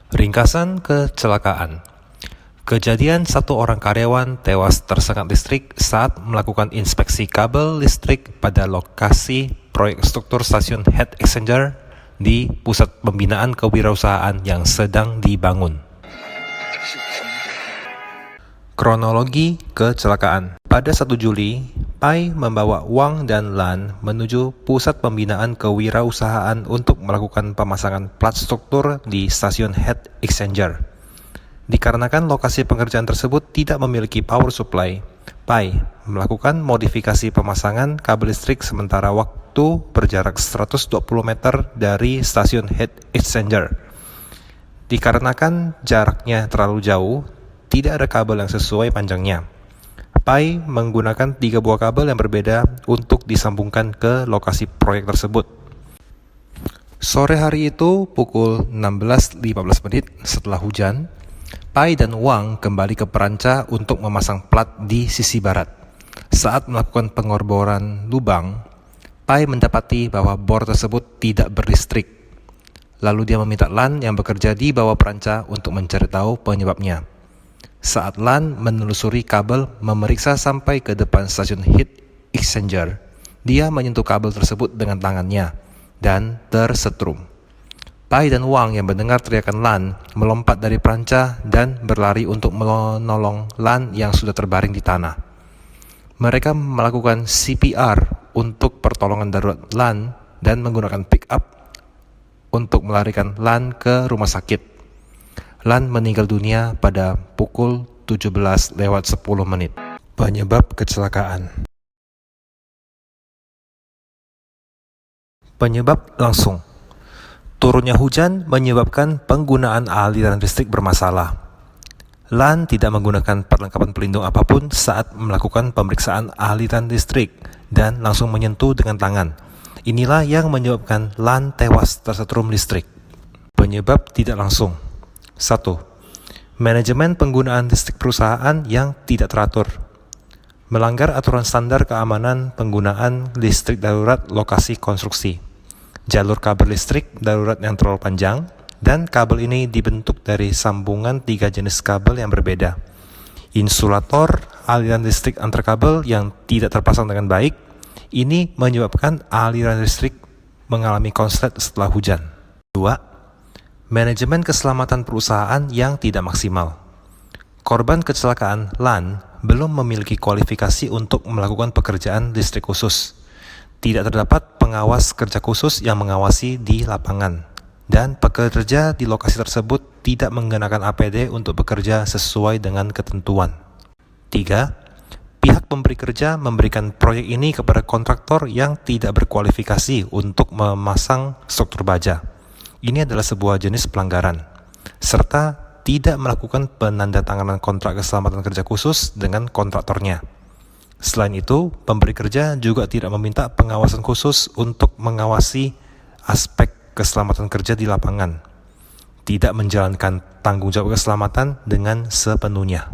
Ringkasan kecelakaan. Kejadian satu orang karyawan tewas tersengat listrik saat melakukan inspeksi kabel listrik pada lokasi proyek struktur stasiun heat exchanger di pusat pembinaan kewirausahaan yang sedang dibangun. Kronologi kecelakaan. Pada 1 Juli, Pai membawa Wang dan Lan menuju pusat pembinaan kewirausahaan untuk melakukan pemasangan plat struktur di stasiun heat exchanger. Dikarenakan lokasi pengerjaan tersebut tidak memiliki power supply, Pai melakukan modifikasi pemasangan kabel listrik sementara waktu berjarak 120 meter dari stasiun heat exchanger. Dikarenakan jaraknya terlalu jauh, tidak ada kabel yang sesuai panjangnya. Pai menggunakan 3 buah kabel yang berbeda untuk disambungkan ke lokasi proyek tersebut. Sore hari itu, pukul 16.15 setelah hujan, Pai dan Wang kembali ke peranca untuk memasang plat di sisi barat. Saat melakukan pengeboran lubang, Pai mendapati bahwa bor tersebut tidak berlistrik. Lalu dia meminta Lan yang bekerja di bawah peranca untuk mencari tahu penyebabnya. Saat Lan menelusuri kabel memeriksa sampai ke depan stasiun heat exchanger, dia menyentuh kabel tersebut dengan tangannya dan tersetrum. Pai dan Wang yang mendengar teriakan Lan melompat dari peranca dan berlari untuk menolong Lan yang sudah terbaring di tanah. Mereka melakukan CPR untuk pertolongan darurat Lan dan menggunakan pick up untuk melarikan Lan ke rumah sakit. Lan meninggal dunia pada pukul 17:10. Penyebab kecelakaan. Penyebab langsung. Turunnya hujan menyebabkan penggunaan aliran listrik bermasalah. Lan tidak menggunakan perlengkapan pelindung apapun saat melakukan pemeriksaan aliran listrik dan langsung menyentuh dengan tangan. Inilah yang menyebabkan Lan tewas tersetrum listrik. Penyebab tidak langsung. 1. Manajemen penggunaan listrik perusahaan yang tidak teratur. Melanggar aturan standar keamanan penggunaan listrik darurat lokasi konstruksi. Jalur kabel listrik darurat yang terlalu panjang, dan kabel ini dibentuk dari sambungan 3 jenis kabel yang berbeda. Insulator aliran listrik antar kabel yang tidak terpasang dengan baik. Ini menyebabkan aliran listrik mengalami konslet setelah hujan. 2. Manajemen keselamatan perusahaan yang tidak maksimal. Korban kecelakaan, Lan, belum memiliki kualifikasi untuk melakukan pekerjaan listrik khusus. Tidak terdapat pengawas kerja khusus yang mengawasi di lapangan, dan pekerja di lokasi tersebut tidak mengenakan APD untuk bekerja sesuai dengan ketentuan. 3. Pihak pemberi kerja memberikan proyek ini kepada kontraktor yang tidak berkualifikasi untuk memasang struktur baja. Ini adalah sebuah jenis pelanggaran, serta tidak melakukan penandatanganan kontrak keselamatan kerja khusus dengan kontraktornya. Selain itu, pemberi kerja juga tidak meminta pengawasan khusus untuk mengawasi aspek keselamatan kerja di lapangan, tidak menjalankan tanggung jawab keselamatan dengan sepenuhnya.